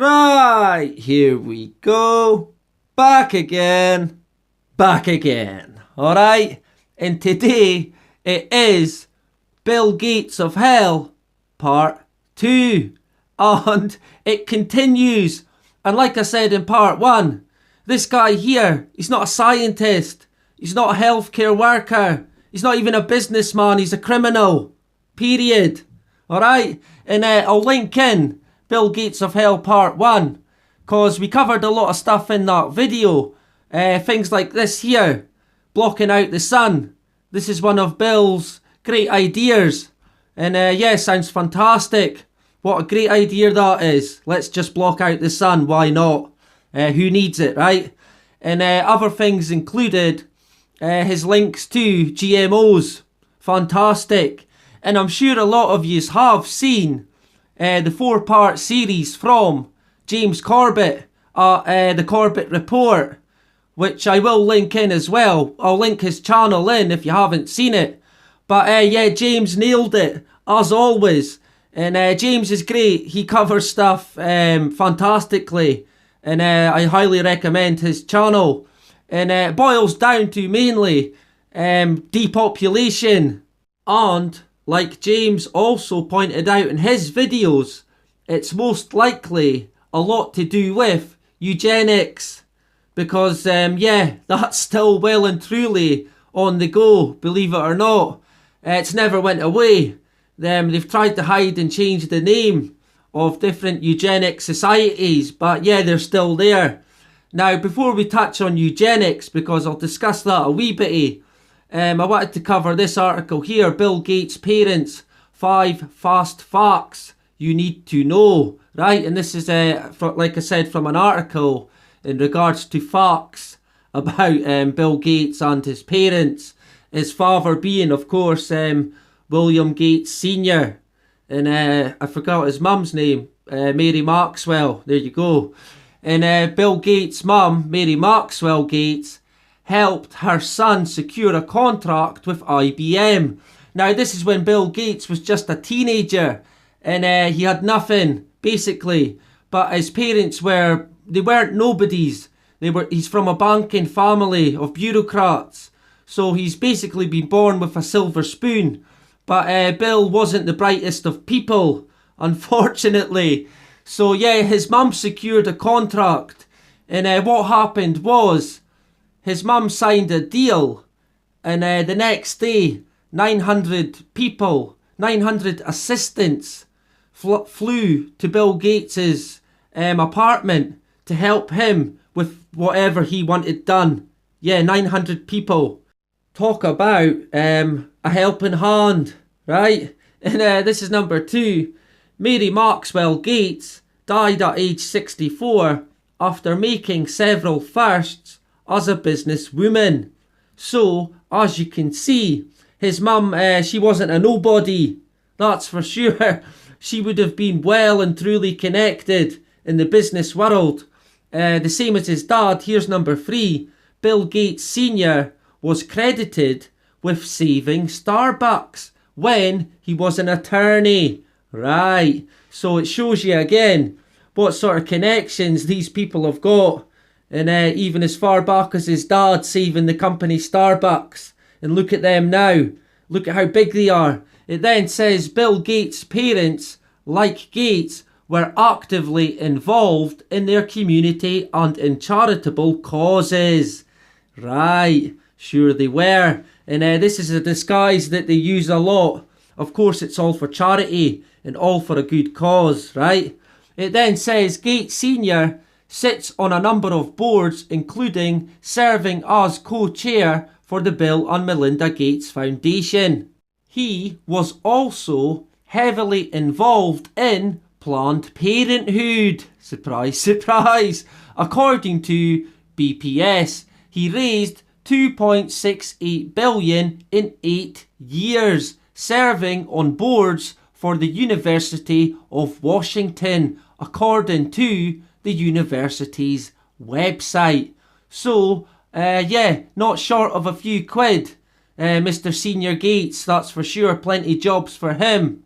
Right, here we go. Back again. Alright, and today it is Bill Gates of Hell Part 2. And it continues. And like I said in Part 1, this guy here, he's not a scientist. He's not a healthcare worker. He's not even a businessman. He's a criminal. Period. Alright? And I'll link in Bill Gates of Hell Part 1, because we covered a lot of stuff in that video. Things like this here, blocking out the sun. This is one of Bill's great ideas. And yeah, sounds fantastic. What a great idea that is. Let's just block out the sun, why not? Who needs it, right? And other things included his links to GMOs. Fantastic. And I'm sure a lot of yous have seen the 4-part series from James Corbett at the Corbett Report, which I will link in as well. I'll link his channel in if you haven't seen it. But yeah, James nailed it, as always. And James is great. He covers stuff fantastically. And I highly recommend his channel. And it boils down to mainly depopulation. And like James also pointed out in his videos, it's most likely a lot to do with eugenics. Because, yeah, that's still well and truly on the go, believe it or not. It's never went away. They've tried to hide and change the name of different eugenic societies, but yeah, they're still there. Now, before we touch on eugenics, because I'll discuss that a wee bitty, I wanted to cover this article here, Bill Gates' Parents, 5 Fast Facts You Need to Know, right? And this is, like I said, from an article in regards to facts about Bill Gates and his parents. His father being, of course, William Gates Sr. And I forgot his mum's name, Mary Maxwell, there you go. And Bill Gates' mum, Mary Maxwell Gates, helped her son secure a contract with IBM. Now, this is when Bill Gates was just a teenager and he had nothing, basically. But his parents they weren't nobodies. He's from a banking family of bureaucrats. So he's basically been born with a silver spoon. But Bill wasn't the brightest of people, unfortunately. So yeah, his mum secured a contract. And what happened was, his mum signed a deal, and the next day, 900 people, 900 assistants flew to Bill Gates's apartment to help him with whatever he wanted done. Yeah, 900 people. Talk about a helping hand, right? And this is number 2. Mary Maxwell Gates died at age 64 after making several firsts as a businesswoman. So, as you can see, his mum, she wasn't a nobody, that's for sure. She would have been well and truly connected in the business world. The same as his dad. Here's number 3. Bill Gates Sr. was credited with saving Starbucks when he was an attorney. Right, so it shows you again what sort of connections these people have got. And even as far back as his dad saving the company Starbucks. And look at them now. Look at how big they are. It then says Bill Gates' parents, like Gates, were actively involved in their community and in charitable causes. Right, sure they were. And this is a disguise that they use a lot. Of course, it's all for charity and all for a good cause, right? It then says Gates Sr. sits on a number of boards, including serving as co-chair for the Bill and Melinda Gates Foundation. He was also heavily involved in Planned Parenthood. Surprise, surprise. According to BPS, he raised $2.68 billion in 8 years, serving on boards for the University of Washington, according to the university's website. So, yeah, not short of a few quid. Mr. Senior Gates, that's for sure. Plenty jobs for him.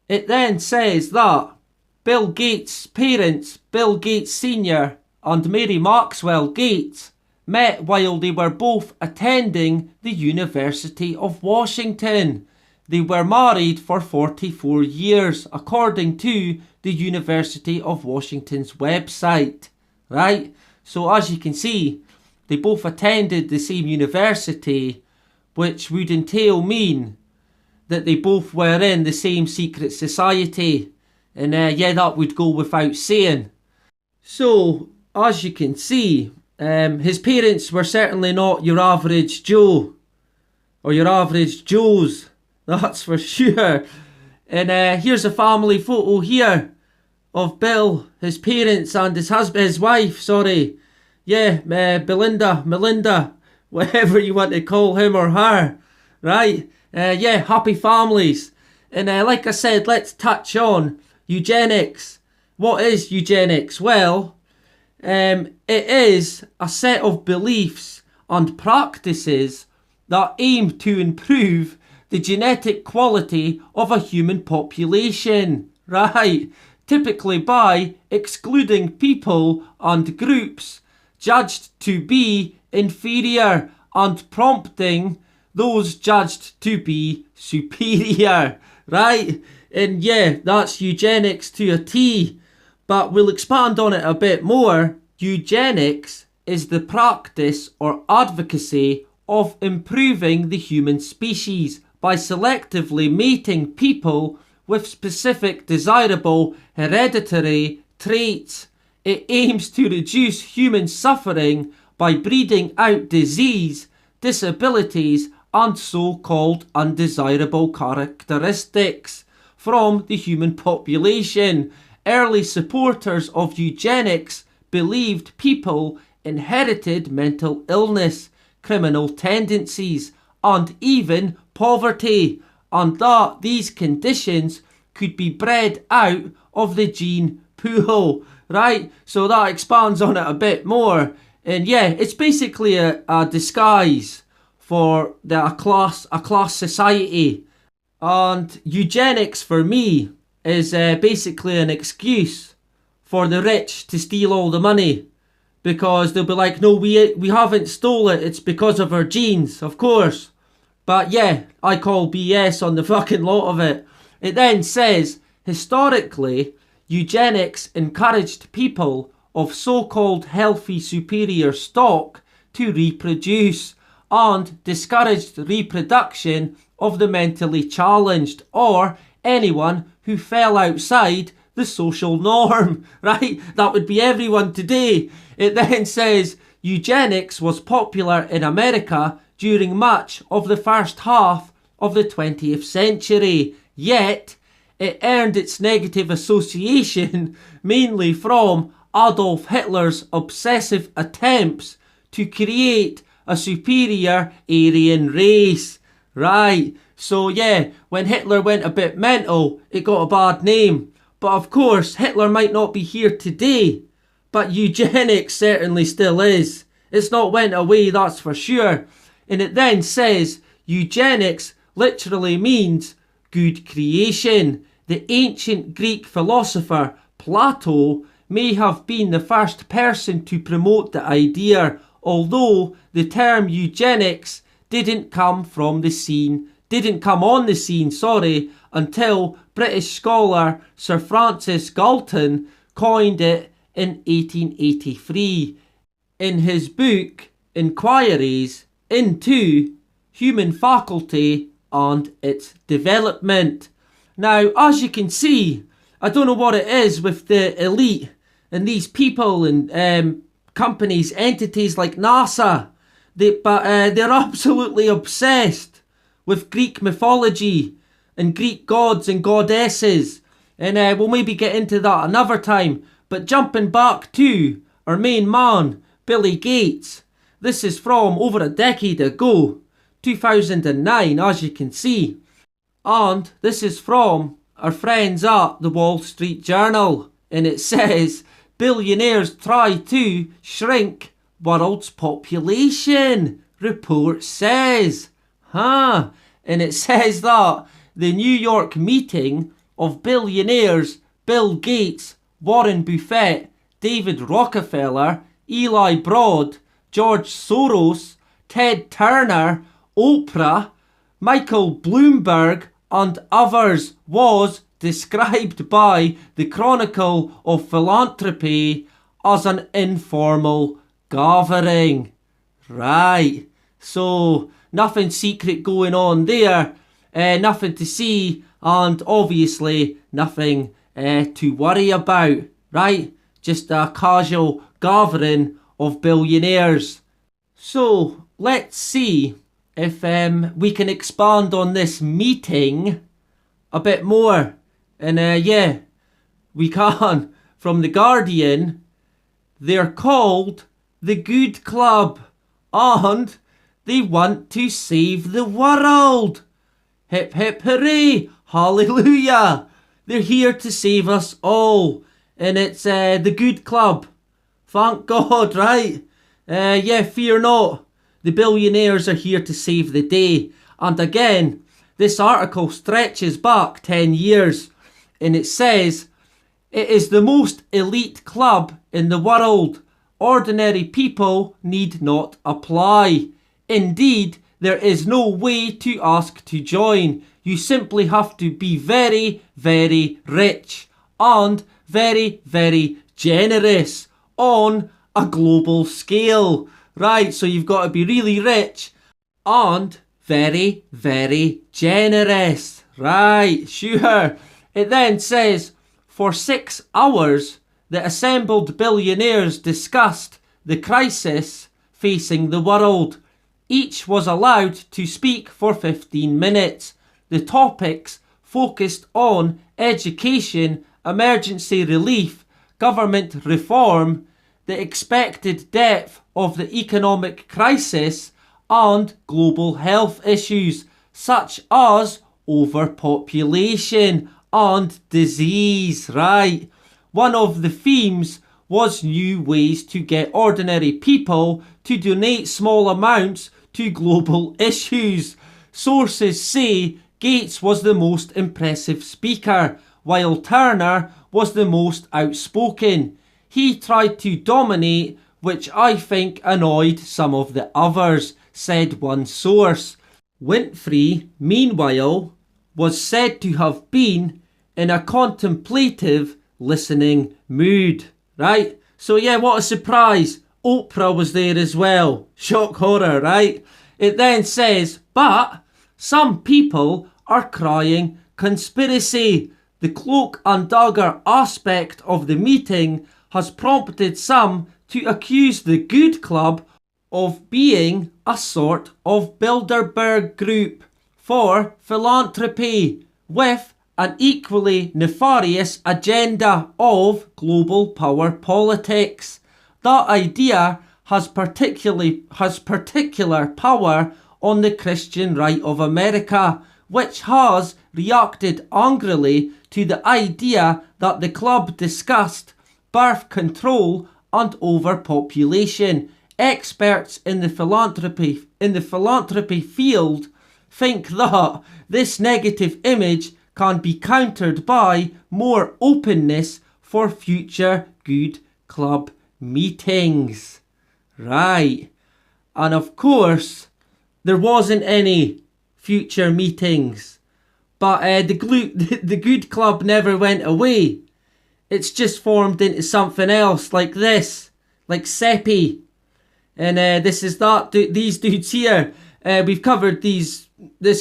It then says that Bill Gates' parents, Bill Gates Sr. and Mary Maxwell Gates, met while they were both attending the University of Washington. They were married for 44 years, according to the University of Washington's website. Right? So as you can see, they both attended the same university, which would mean that they both were in the same secret society. And yeah, that would go without saying. So, as you can see, his parents were certainly not your average Joe, or your average Joes, that's for sure. And here's a family photo here of Bill, his parents, and his wife, sorry. Yeah, Melinda, whatever you want to call him or her, right? Yeah, happy families. And like I said, let's touch on eugenics. What is eugenics? Well, it is a set of beliefs and practices that aim to improve the genetic quality of a human population, right? Typically by excluding people and groups judged to be inferior and prompting those judged to be superior, right? And yeah, that's eugenics to a T. But we'll expand on it a bit more. Eugenics is the practice or advocacy of improving the human species by selectively mating people with specific desirable hereditary traits. It aims to reduce human suffering by breeding out disease, disabilities, and so-called undesirable characteristics from the human population. Early supporters of eugenics believed people inherited mental illness, criminal tendencies, and even poverty, and that these conditions could be bred out of the gene pool, right? So that expands on it a bit more. And yeah, it's basically a disguise for a class society. And eugenics for me is basically an excuse for the rich to steal all the money, because they'll be like, no, we haven't stole it, it's because of our genes, of course. But yeah, I call BS on the fucking lot of it. It then says, historically, eugenics encouraged people of so-called healthy superior stock to reproduce and discouraged reproduction of the mentally challenged or anyone who fell outside the social norm, right? That would be everyone today. It then says eugenics was popular in America during much of the first half of the 20th century, yet it earned its negative association mainly from Adolf Hitler's obsessive attempts to create a superior Aryan race. Right, so yeah, when Hitler went a bit mental, it got a bad name. But of course, Hitler might not be here today, but eugenics certainly still is. It's not went away, that's for sure. And it then says, eugenics literally means good creation. The ancient Greek philosopher Plato may have been the first person to promote the idea, although the term eugenics didn't come on the scene, until British scholar Sir Francis Galton coined it in 1883 in his book Inquiries into Human Faculty and its Development. Now, as you can see, I don't know what it is with the elite and these people and companies, entities like NASA, but they're absolutely obsessed with Greek mythology and Greek gods and goddesses. And we'll maybe get into that another time. But jumping back to our main man, Billy Gates. This is from over a decade ago, 2009, as you can see. And this is from our friends at the Wall Street Journal. And it says, billionaires try to shrink world's population, report says. And it says that the New York meeting of billionaires Bill Gates, Warren Buffett, David Rockefeller, Eli Broad, George Soros, Ted Turner, Oprah, Michael Bloomberg and others was described by the Chronicle of Philanthropy as an informal gathering. Right, so nothing secret going on there, nothing to see, and obviously nothing to worry about, right? Just a casual gathering of billionaires. So let's see if we can expand on this meeting a bit more. And yeah, we can. From The Guardian, they're called the Good Club and they want to save the world. Hip hip hooray, hallelujah. They're here to save us all. And it's the Good Club. Thank God, right? Yeah, fear not. The billionaires are here to save the day. And again, this article stretches back 10 years. And it says, it is the most elite club in the world. Ordinary people need not apply. Indeed, there is no way to ask to join. You simply have to be very, very rich and very, very generous on a global scale. Right, so you've got to be really rich and very, very generous. Right, sure. It then says, for 6 hours, the assembled billionaires discussed the crisis facing the world. Each was allowed to speak for 15 minutes. The topics focused on education, emergency relief, government reform, the expected depth of the economic crisis, and global health issues such as overpopulation and disease, right? One of the themes was new ways to get ordinary people to donate small amounts to global issues. Sources say Gates was the most impressive speaker, while Turner was the most outspoken. He tried to dominate, which I think annoyed some of the others, said one source. Winfrey, meanwhile, was said to have been in a contemplative listening mood, right? So yeah, what a surprise. Oprah was there as well. Shock horror, right? It then says, but some people are crying conspiracy. The cloak and dagger aspect of the meeting has prompted some to accuse the Good Club of being a sort of Bilderberg group for philanthropy with an equally nefarious agenda of global power politics. That idea has particular power on the Christian right of America, which has reacted angrily to the idea that the club discussed birth control and overpopulation. Experts in the philanthropy field think that this negative image can be countered by more openness for future Good Club meetings. Right. And of course, there wasn't any future meetings. But the Good Club never went away. It's just formed into something else like this. Like SEPI. And this is these dudes here. We've covered this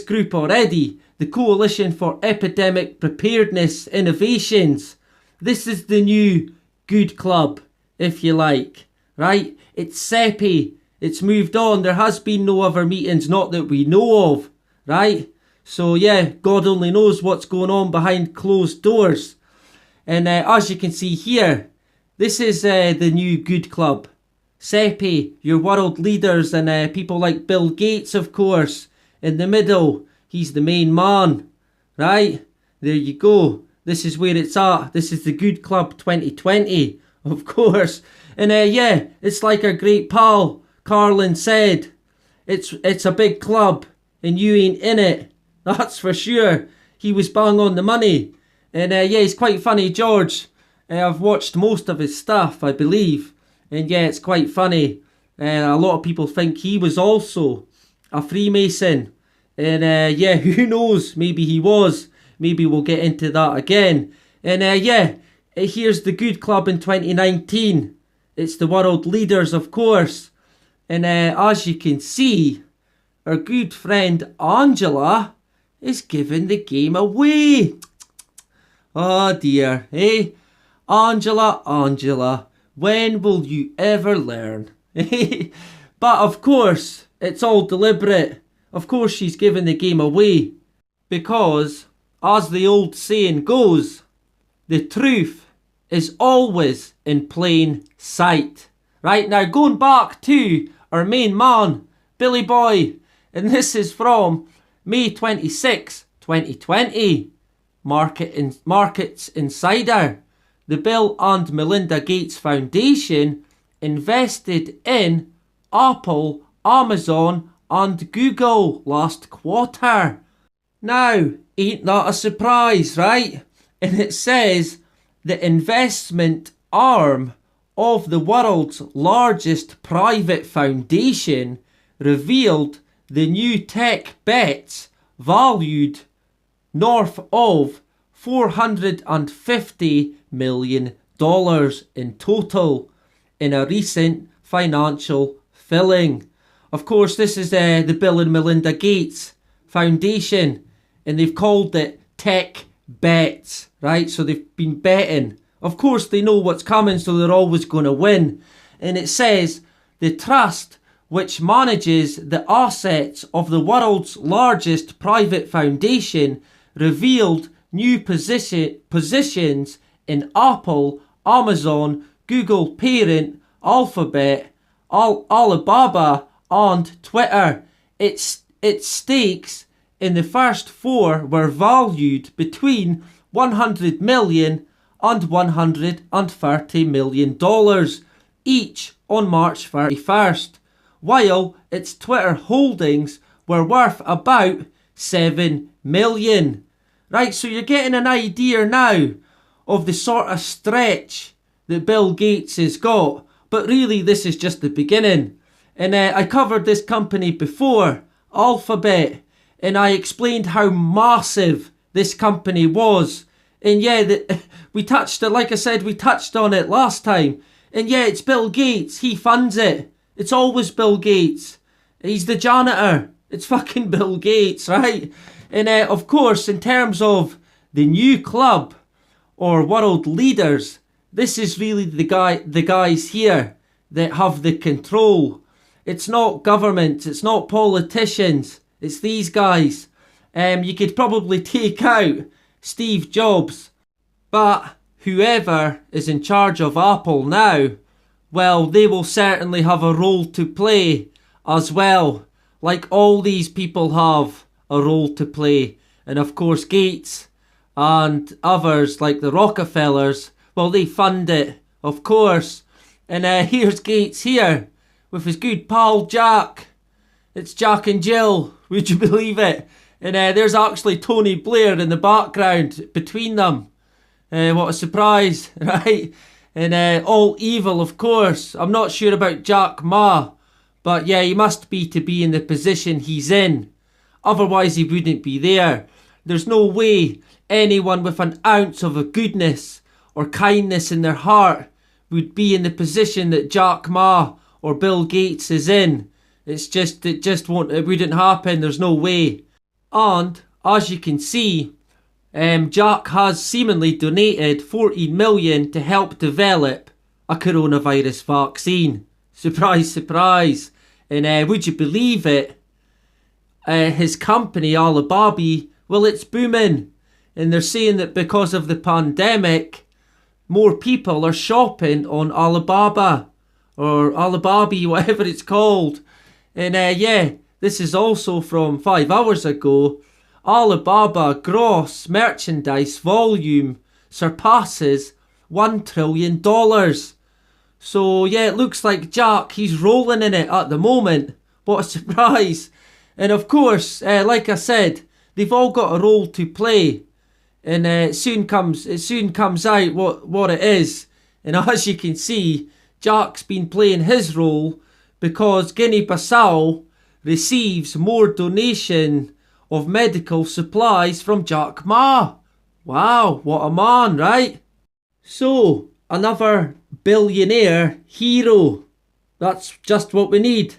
group already. The Coalition for Epidemic Preparedness Innovations. This is the new Good Club, if you like. Right? It's SEPI. It's moved on. There has been no other meetings, not that we know of. Right? So yeah, God only knows what's going on behind closed doors. And as you can see here, this is the new Good Club. SEPI, your world leaders and people like Bill Gates, of course. In the middle, he's the main man. Right? There you go. This is where it's at. This is the Good Club 2020, of course. And yeah, it's like our great pal Carlin said. It's a big club and you ain't in it. That's for sure. He was bang on the money. And yeah, he's quite funny, George. I've watched most of his stuff, I believe. And yeah, it's quite funny. A lot of people think he was also a Freemason. And yeah, who knows? Maybe he was. Maybe we'll get into that again. And yeah, here's the good club in 2019. It's the world leaders, of course. And as you can see, our good friend Angela is giving the game away. Oh dear, eh? Angela, when will you ever learn? But of course, it's all deliberate. Of course she's giving the game away. Because, as the old saying goes, the truth is always in plain sight. Right, now going back to our main man, Billy Boy. And this is from May 26, 2020. Markets Insider. The Bill and Melinda Gates Foundation invested in Apple, Amazon and Google last quarter. Now, ain't that a surprise, right? And it says the investment arm of the world's largest private foundation revealed the new tech bets valued north of $450 million in total in a recent financial filling. Of course, this is the Bill and Melinda Gates Foundation, and they've called it tech bets, right? So they've been betting. Of course, they know what's coming, so they're always going to win. And it says the trust, which manages the assets of the world's largest private foundation, revealed new positions in Apple, Amazon, Google parent, Alphabet, Alibaba and Twitter. Its stakes in the first four were valued between $100 million and $130 million each on March 31st, while its Twitter holdings were worth about $7 million. Right, so you're getting an idea now of the sort of stretch that Bill Gates has got. But really, this is just the beginning. And I covered this company before, Alphabet, and I explained how massive this company was. And yeah, we touched it, like I said, we touched on it last time. And yeah, it's Bill Gates, he funds it. It's always Bill Gates. He's the janitor. It's fucking Bill Gates, right? And of course, in terms of the new club or world leaders, this is really the guys here that have the control. It's not government, it's not politicians, it's these guys. You could probably take out Steve Jobs, but whoever is in charge of Apple now, well, they will certainly have a role to play as well, like all these people have a role to play. And of course Gates and others like the Rockefellers, well, they fund it, of course. And here's Gates here with his good pal Jack. It's Jack and Jill, would you believe it? And there's actually Tony Blair in the background between them. What a surprise, right? And all evil, of course. I'm not sure about Jack Ma, but yeah, he must be to be in the position he's in. Otherwise he wouldn't be there. There's no way anyone with an ounce of a goodness or kindness in their heart would be in the position that Jack Ma or Bill Gates is in. It wouldn't happen. There's no way. And as you can see, Jack has seemingly donated $14 million to help develop a coronavirus vaccine. Surprise, surprise. And would you believe it? His company, Alibaba, well, it's booming. And they're saying that because of the pandemic, more people are shopping on Alibaba. Or Alibaba, whatever it's called. And yeah, this is also from 5 hours ago. Alibaba gross merchandise volume surpasses $1 trillion. So yeah, it looks like Jack, he's rolling in it at the moment. What a surprise. And of course, like I said, they've all got a role to play. and it soon comes out what it is. And as you can see, Jack's been playing his role because Guinea-Bissau receives more donation of medical supplies from Jack Ma. Wow, what a man, right? So, another billionaire hero. That's just what we need.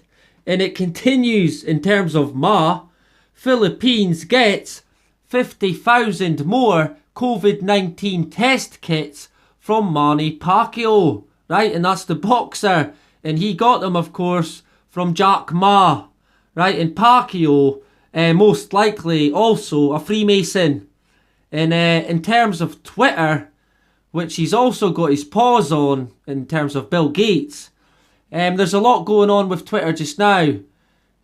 And it continues in terms of Ma. Philippines gets 50,000 more COVID-19 test kits from Manny Pacquiao. Right, and that's the boxer. And he got them, of course, from Jack Ma. Right, and Pacquiao, most likely also a Freemason. And in terms of Twitter, which he's also got his paws on in terms of Bill Gates, there's a lot going on with Twitter just now.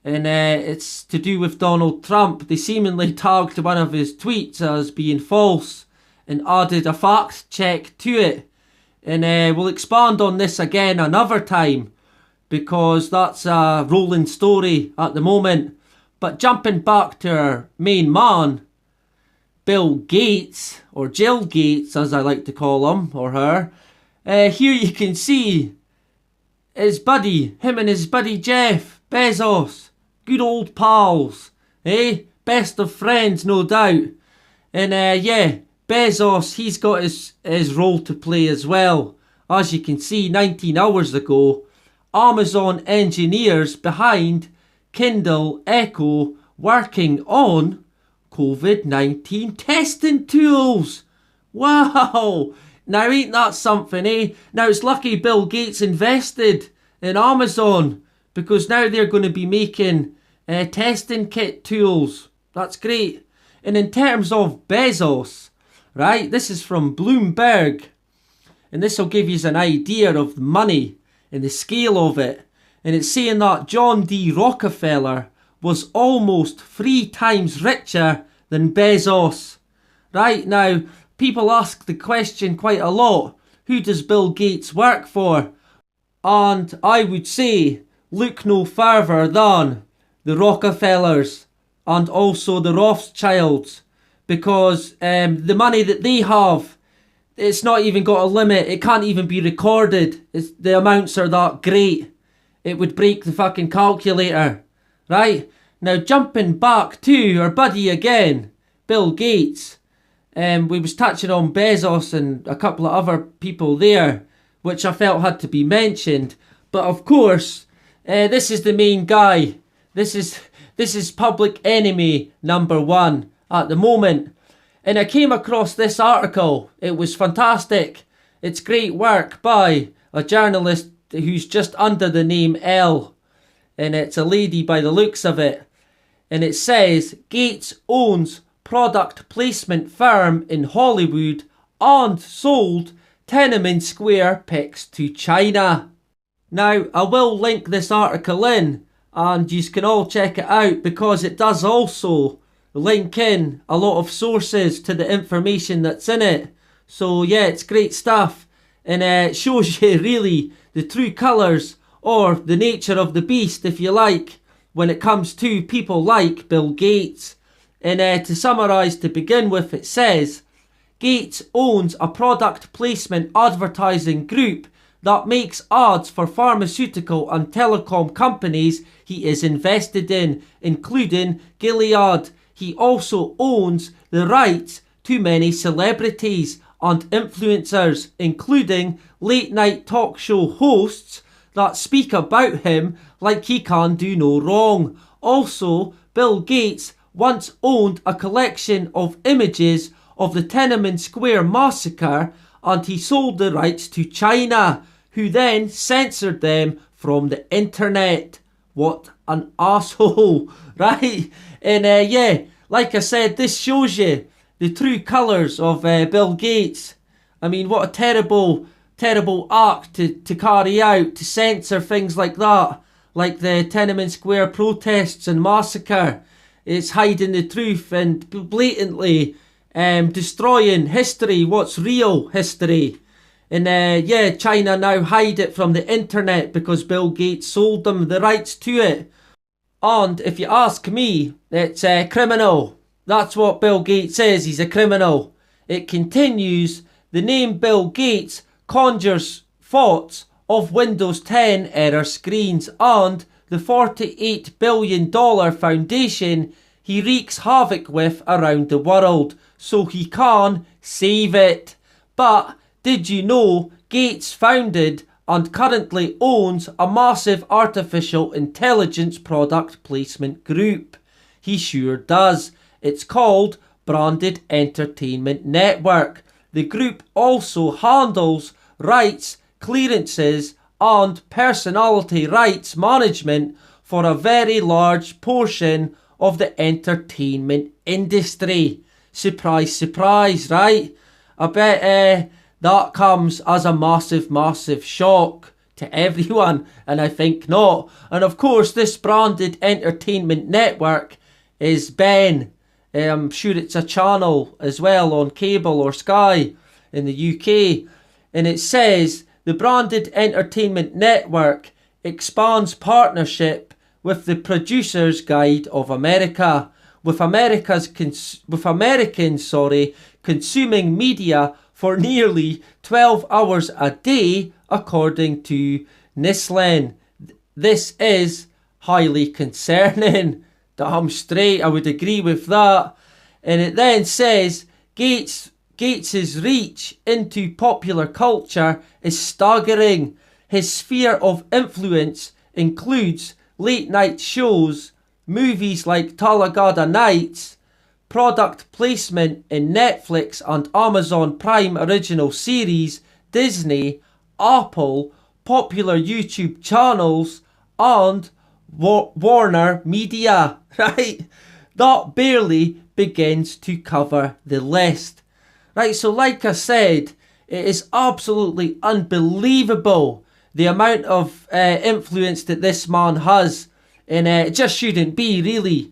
And it's to do with Donald Trump. They seemingly tagged one of his tweets as being false and added a fact check to it. And we'll expand on this again another time, because that's a rolling story at the moment. But jumping back to our main man, Bill Gates, or Jill Gates as I like to call him, or her. Here you can see him and his buddy Jeff Bezos. Good old pals, best of friends, no doubt. And Bezos, he's got his role to play as well. As you can see, 19 hours ago, Amazon engineers behind Kindle Echo working on COVID-19 testing tools. Wow! Now ain't that something, Now it's lucky Bill Gates invested in Amazon, because now they're going to be making testing kit tools. That's great. And in terms of Bezos, right, this is from Bloomberg, and this will give you an idea of the money and the scale of it. And it's saying that John D. Rockefeller was almost 3 times richer than Bezos. Right, now, people ask the question quite a lot, who does Bill Gates work for? And I would say, look no further than the Rockefellers and also the Rothschilds, because the money that they have, it's not even got a limit. It can't even be recorded. The amounts are that great. It would break the fucking calculator. Right? Now jumping back to our buddy again, Bill Gates. We was touching on Bezos and a couple of other people there, which I felt had to be mentioned. But of course, this is the main guy. This is public enemy number 1 at the moment. And I came across this article. It was fantastic. It's great work by a journalist who's just under the name L. And it's a lady by the looks of it. And it says, Gates owns product placement firm in Hollywood and sold Tiananmen Square pics to China. Now, I will link this article in, and you can all check it out, because it does also link in a lot of sources to the information that's in it. So yeah, it's great stuff, and it shows you really the true colours, or the nature of the beast, if you like, when it comes to people like Bill Gates. And to summarise to begin with, it says, Gates owns a product placement advertising group that makes ads for pharmaceutical and telecom companies he is invested in, including Gilead. He also owns the rights to many celebrities and influencers, including late-night talk show hosts that speak about him like he can do no wrong. Also, Bill Gates once owned a collection of images of the Tiananmen Square massacre, and he sold the rights to China, who then censored them from the internet. What an asshole, right? And like I said, this shows you the true colours of Bill Gates. I mean, what a terrible act to carry out, to censor things like that, like the Tiananmen Square protests and massacre. It's hiding the truth and blatantly destroying history, what's real history. And China now hide it from the internet because Bill Gates sold them the rights to it. And if you ask me, it's criminal. That's what Bill Gates is. He's a criminal. It continues, the name Bill Gates conjures thoughts of Windows 10 error screens and the $48 billion foundation he wreaks havoc with around the world so he can save it. But did you know Gates founded and currently owns a massive artificial intelligence product placement group? He sure does. It's called Branded Entertainment Network. The group also handles rights, clearances and personality rights management for a very large portion of the entertainment industry. Surprise, surprise, right? I bet that comes as a massive shock to everyone, and I think not. And of course, this Branded Entertainment Network is Ben. I'm sure it's a channel as well on cable or Sky in the UK. And it says, the Branded Entertainment Network expands partnership with the Producers Guild of America, with Americans consuming media for nearly 12 hours a day, according to Nislen. This is highly concerning. Damn straight, I would agree with that. And it then says, Gates's reach into popular culture is staggering. His sphere of influence includes late night shows, movies like Talladega Nights, product placement in Netflix and Amazon Prime original series, Disney, Apple, popular YouTube channels, and Warner Media, right? That barely begins to cover the list. Right, so like I said, it is absolutely unbelievable the amount of influence that this man has, and it just shouldn't be, really.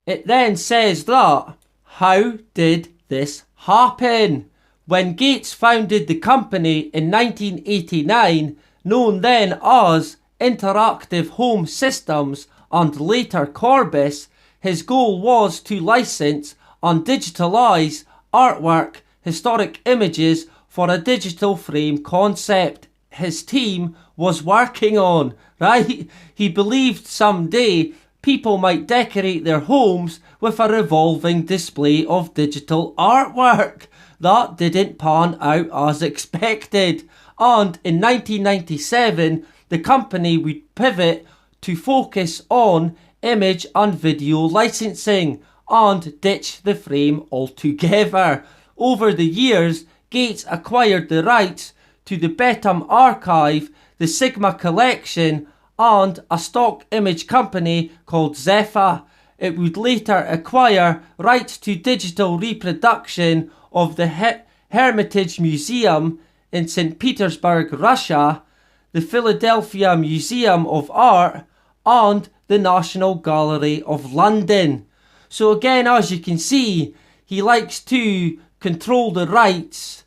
It then says that, how did this happen? When Gates founded the company in 1989, known then as Interactive Home Systems and later Corbis, his goal was to license and digitalize artwork, historic images for a digital frame concept his team was working on, right? He believed someday people might decorate their homes with a revolving display of digital artwork. That didn't pan out as expected. And in 1997, the company would pivot to focus on image and video licensing and ditch the frame altogether. Over the years, Gates acquired the rights to the Betum Archive, the Sigma Collection, and a stock image company called Zephyr. It would later acquire rights to digital reproduction of the Hermitage Museum in St. Petersburg, Russia, the Philadelphia Museum of Art, and the National Gallery of London. So again, as you can see, he likes to control the rights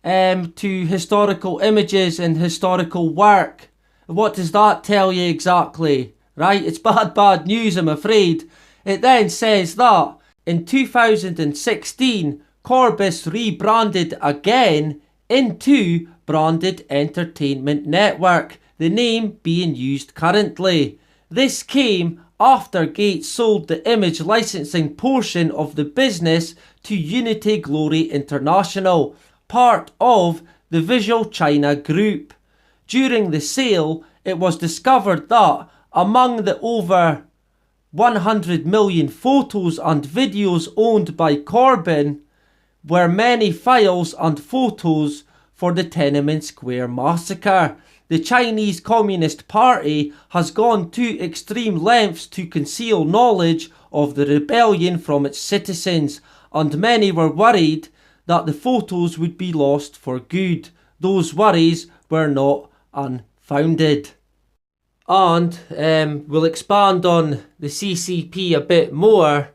to historical images and historical work. What does that tell you exactly? Right? It's bad news, I'm afraid. It then says that in 2016, Corbis rebranded again into Branded Entertainment Network, the name being used currently. This came after Gates sold the image licensing portion of the business to Unity Glory International, part of the Visual China Group. During the sale, it was discovered that among the over 100 million photos and videos owned by Corbin were many files and photos for the Tiananmen Square massacre. The Chinese Communist Party has gone to extreme lengths to conceal knowledge of the rebellion from its citizens, and many were worried that the photos would be lost for good. Those worries were not unfounded. And we'll expand on the CCP a bit more.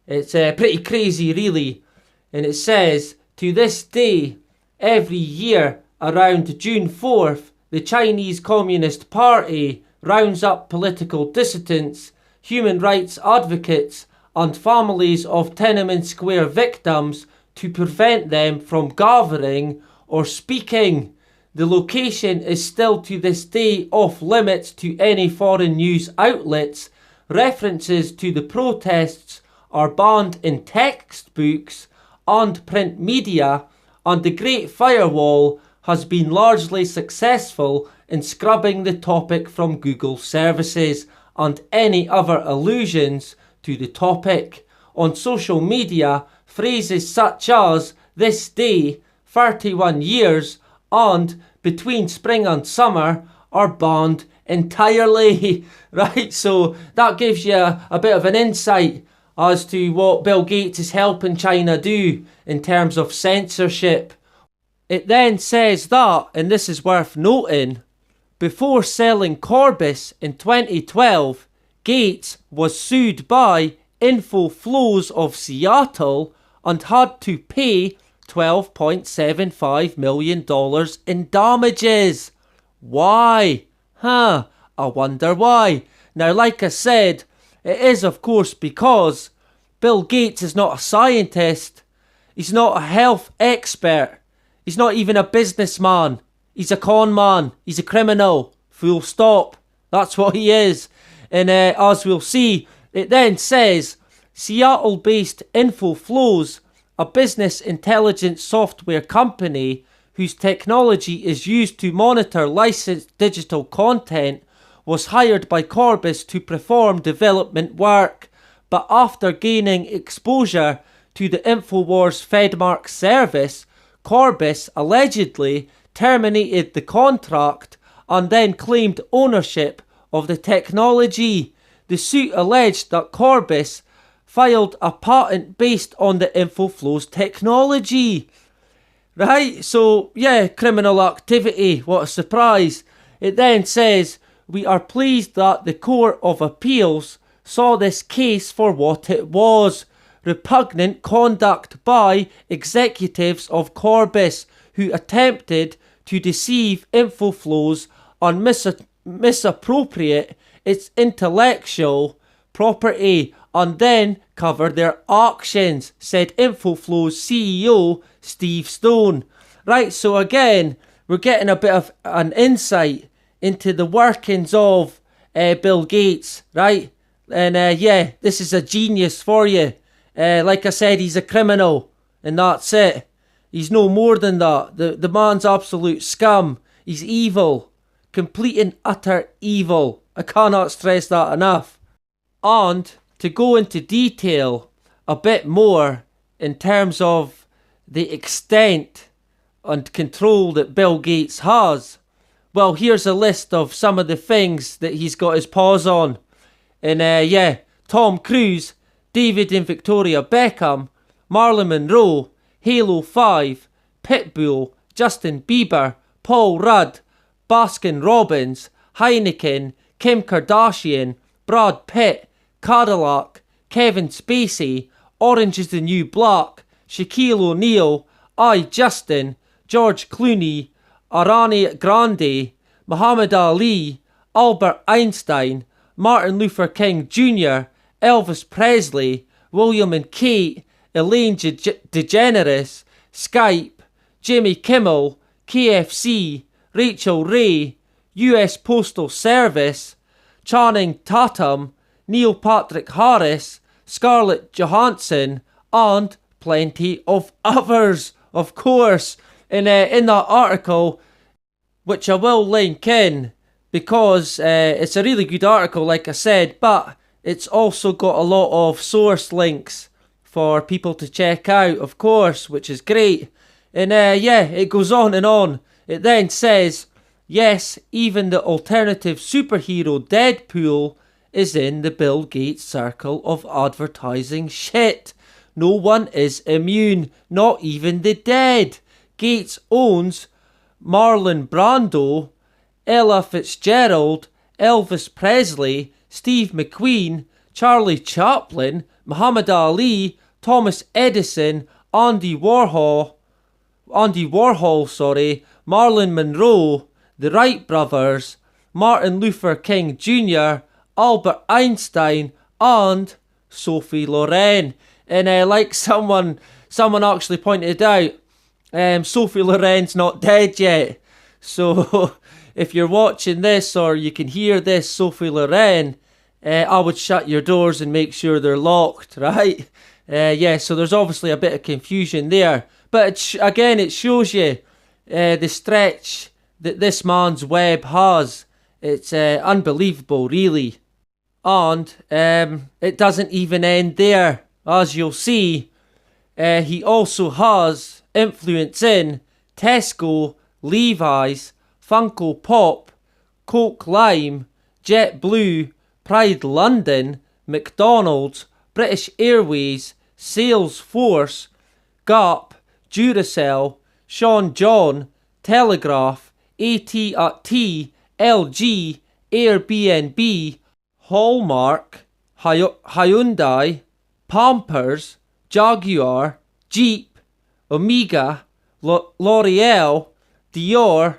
It's pretty crazy, really. And it says, to this day, every year around June 4th, the Chinese Communist Party rounds up political dissidents, human rights advocates, and families of Tiananmen Square victims to prevent them from gathering or speaking. The location is still to this day off limits to any foreign news outlets. References to the protests are banned in textbooks and print media, and the Great Firewall has been largely successful in scrubbing the topic from Google services and any other allusions to the topic. On social media, phrases such as "this day", "31 years", and "between spring and summer" are banned entirely. Right, so that gives you a bit of an insight as to what Bill Gates is helping China do in terms of censorship. It then says that, and this is worth noting, before selling Corbis in 2012, Gates was sued by InfoFlows of Seattle and had to pay $12.75 million in damages. Why? I wonder why. Now, like I said, it is of course because Bill Gates is not a scientist. He's not a health expert. He's not even a businessman. He's a con man. He's a criminal. Full stop. That's what he is. And as we'll see, it then says, Seattle-based InfoFlows, a business intelligence software company whose technology is used to monitor licensed digital content, was hired by Corbis to perform development work. But after gaining exposure to the InfoWars FedMark service, Corbis allegedly terminated the contract and then claimed ownership of the technology. The suit alleged that Corbis filed a patent based on the InfoFlows technology. Right, so yeah, criminal activity, what a surprise. It then says, we are pleased that the Court of Appeals saw this case for what it was. Repugnant conduct by executives of Corbis who attempted to deceive InfoFlows and misappropriate its intellectual property and then cover their actions, said InfoFlows CEO Steve Stone. Right, so again, we're getting a bit of an insight into the workings of Bill Gates, right? And yeah, this is a genius for you. Like I said, he's a criminal, and that's it. He's no more than that. The man's absolute scum. He's evil. Complete and utter evil. I cannot stress that enough. And to go into detail a bit more in terms of the extent and control that Bill Gates has, well, here's a list of some of the things that he's got his paws on. And yeah, Tom Cruise, David and Victoria Beckham, Marilyn Monroe, Halo 5, Pitbull, Justin Bieber, Paul Rudd, Baskin Robbins, Heineken, Kim Kardashian, Brad Pitt, Cadillac, Kevin Spacey, Orange is the New Black, Shaquille O'Neal, Justin, George Clooney, Ariana Grande, Muhammad Ali, Albert Einstein, Martin Luther King Jr., Elvis Presley, William and Kate, Elaine DeGeneres, Skype, Jimmy Kimmel, KFC, Rachel Ray, US Postal Service, Channing Tatum, Neil Patrick Harris, Scarlett Johansson, and plenty of others, of course. In that article, which I will link in, because it's a really good article, like I said, but it's also got a lot of source links for people to check out, of course, which is great. And yeah, it goes on and on. It then says, yes, even the alternative superhero Deadpool is in the Bill Gates circle of advertising shit. No one is immune, not even the dead. Gates owns Marlon Brando, Ella Fitzgerald, Elvis Presley, Steve McQueen, Charlie Chaplin, Muhammad Ali, Thomas Edison, Andy Warhol, Marilyn Monroe, the Wright brothers, Martin Luther King Jr., Albert Einstein, and Sophie Loren. And like someone someone actually pointed out Sophie Loren's not dead yet. So if you're watching this or you can hear this, Sophie Loren, I would shut your doors and make sure they're locked, right? Yeah, so there's obviously a bit of confusion there. But again, it shows you the stretch that this man's web has. It's unbelievable, really. And it doesn't even end there. As you'll see, he also has influence in Tesco, Levi's, Funko Pop, Coke Lime, JetBlue, Pride London, McDonald's, British Airways, Salesforce, Gap, Duracell, Sean John, Telegraph, AT&T, LG, Airbnb, Hallmark, Hyundai, Pampers, Jaguar, Jeep, Omega, L'Oreal, Dior,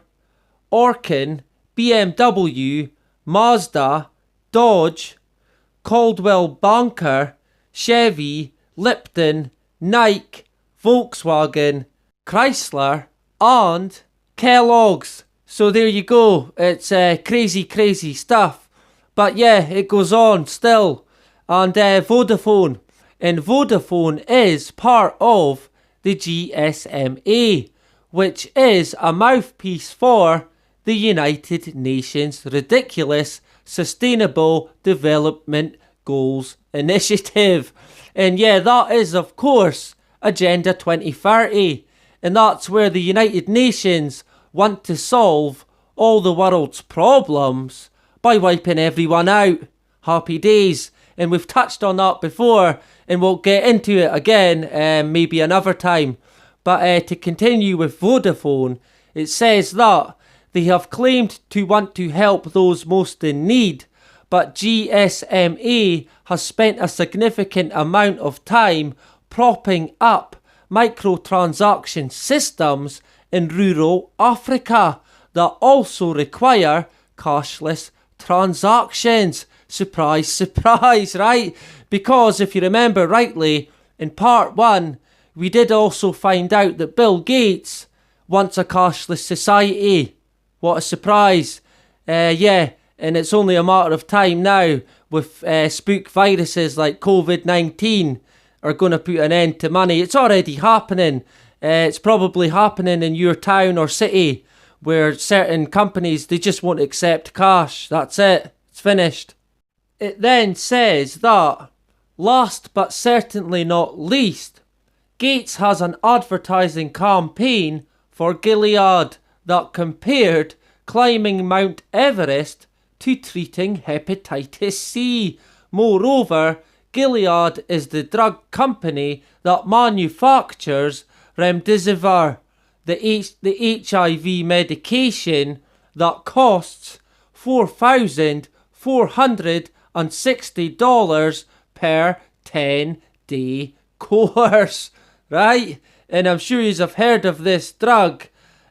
Orkin, BMW, Mazda, Dodge, Caldwell Banker, Chevy, Lipton, Nike, Volkswagen, Chrysler, and Kellogg's. So there you go. It's crazy stuff. But yeah, it goes on still. And Vodafone. And Vodafone is part of the GSMA, which is a mouthpiece for the United Nations Ridiculous Sustainable Development Goals Initiative. And yeah, that is of course Agenda 2030. And that's where the United Nations want to solve all the world's problems by wiping everyone out. Happy days. And we've touched on that before, and we'll get into it again maybe another time. But to continue with Vodafone, it says that they have claimed to want to help those most in need, but GSMA has spent a significant amount of time propping up microtransaction systems in rural Africa that also require cashless transactions. Surprise, surprise, right? Because if you remember rightly, in part 1, we did also find out that Bill Gates wants a cashless society. What a surprise. Yeah, and it's only a matter of time now with spook viruses like COVID-19 are going to put an end to money. It's already happening. It's probably happening in your town or city where certain companies, they just won't accept cash. That's it. It's finished. It then says that, last but certainly not least, Gates has an advertising campaign for Gilead that compared climbing Mount Everest to treating hepatitis C. Moreover, Gilead is the drug company that manufactures Remdesivir, the HIV medication that costs $4,460 per 10-day course, right? And I'm sure you have heard of this drug,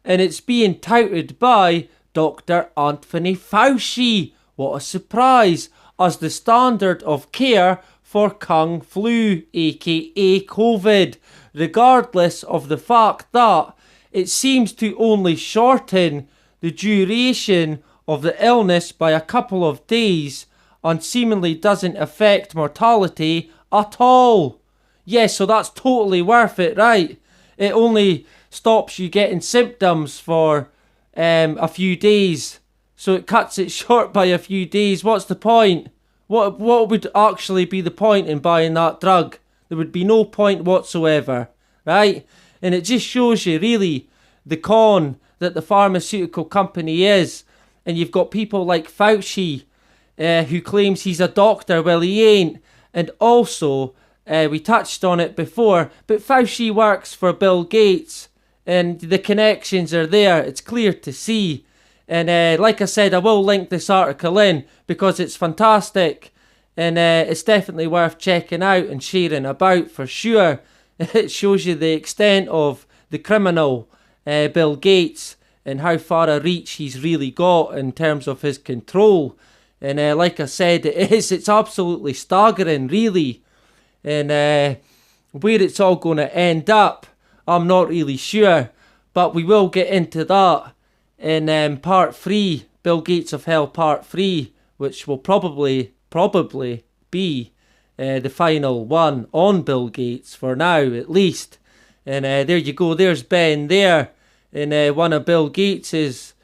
and it's being touted by Dr. Anthony Fauci, what a surprise, as the standard of care for Kung Flu, aka COVID, regardless of the fact that it seems to only shorten the duration of the illness by a couple of days and seemingly doesn't affect mortality at all. Yes, so that's totally worth it, right? It only stops you getting symptoms for a few days. So it cuts it short by a few days. What's the point? What would actually be the point in buying that drug? There would be no point whatsoever, right? And it just shows you really the con that the pharmaceutical company is. And you've got people like Fauci who claims he's a doctor. Well, he ain't. And also, we touched on it before, but Fauci works for Bill Gates. And the connections are there. It's clear to see. And like I said, I will link this article in because it's fantastic. And it's definitely worth checking out and sharing about for sure. It shows you the extent of the criminal, Bill Gates, and how far a reach he's really got in terms of his control. And like I said, it's absolutely staggering, really. And Where it's all going to end up, I'm not really sure. But we will get into that in part 3, Bill Gates of Hell part 3, which will probably be the final one on Bill Gates for now, at least. And there you go, there's Ben there, and one of Bill Gates's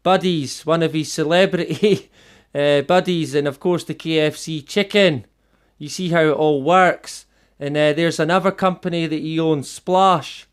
buddies, one of his celebrity buddies, and of course the KFC chicken. You see how it all works. And there's another company that he owns, Splash.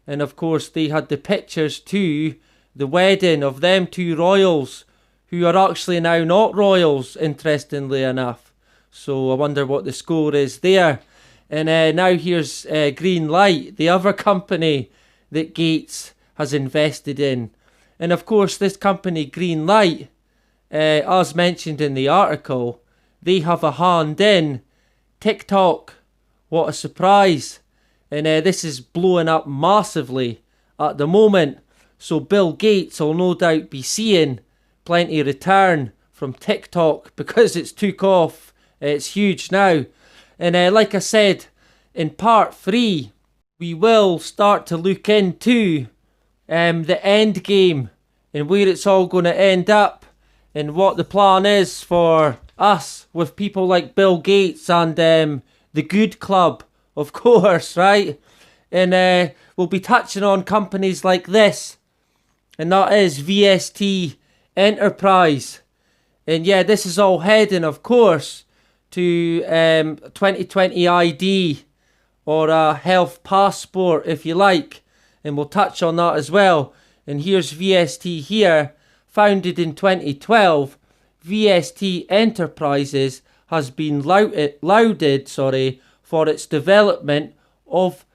And of course they had the pictures to the wedding of them two royals, who are actually now not royals, interestingly enough. So I wonder what the score is there. And now here's Green Light, the other company that Gates has invested in. And of course this company, Green Light, as mentioned in the article, they have a hand in TikTok. What a surprise. And this is blowing up massively at the moment. So Bill Gates will no doubt be seeing plenty return from TikTok because it's took off. It's huge now. And like I said, in part 3, we will start to look into the end game and where it's all going to end up and what the plan is for us with people like Bill Gates and the Good Club, of course, right? And we'll be touching on companies like this, and that is VST Enterprise. And yeah, this is all heading, of course, to 2020 ID, or a health passport, if you like. And we'll touch on that as well. And here's VST here, founded in 2012. VST Enterprises has been lauded for its development of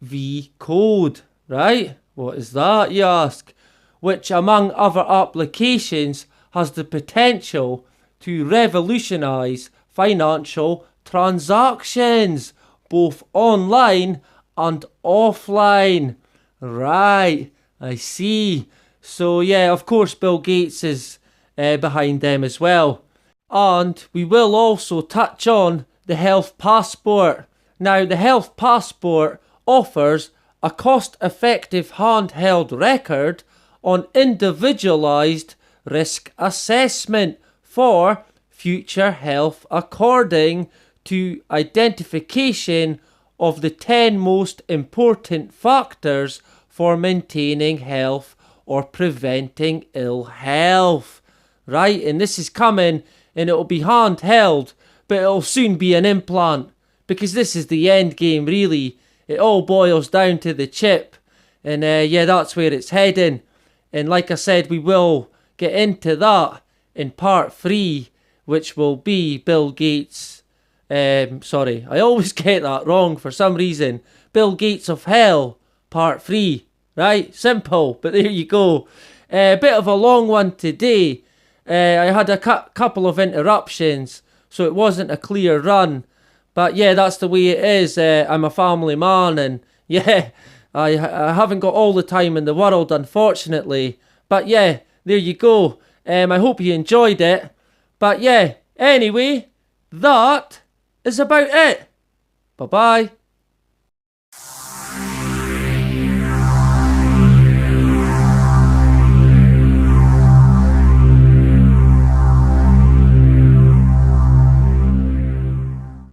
V-Code, right? What is that, you ask? Which, among other applications, has the potential to revolutionise financial transactions, both online and offline. Right, I see. So yeah, of course Bill Gates is behind them as well. And we will also touch on the health passport. Now, the health passport offers a cost-effective handheld record on individualised risk assessment for future health according to identification of the 10 most important factors for maintaining health or preventing ill health. Right, and this is coming, and it'll be handheld, but it'll soon be an implant, because this is the end game, really. It all boils down to the chip, and yeah, that's where it's heading. And like I said, we will get into that in part 3, which will be Bill Gates. Sorry, I always get that wrong for some reason. Bill Gates of Hell, part 3. Right, simple, but there you go. A bit of a long one today. I had a couple of interruptions, so it wasn't a clear run. But yeah, that's the way it is. I'm a family man, and yeah, I haven't got all the time in the world, unfortunately. But yeah, there you go. I hope you enjoyed it. But yeah, anyway, that is about it. Bye-bye.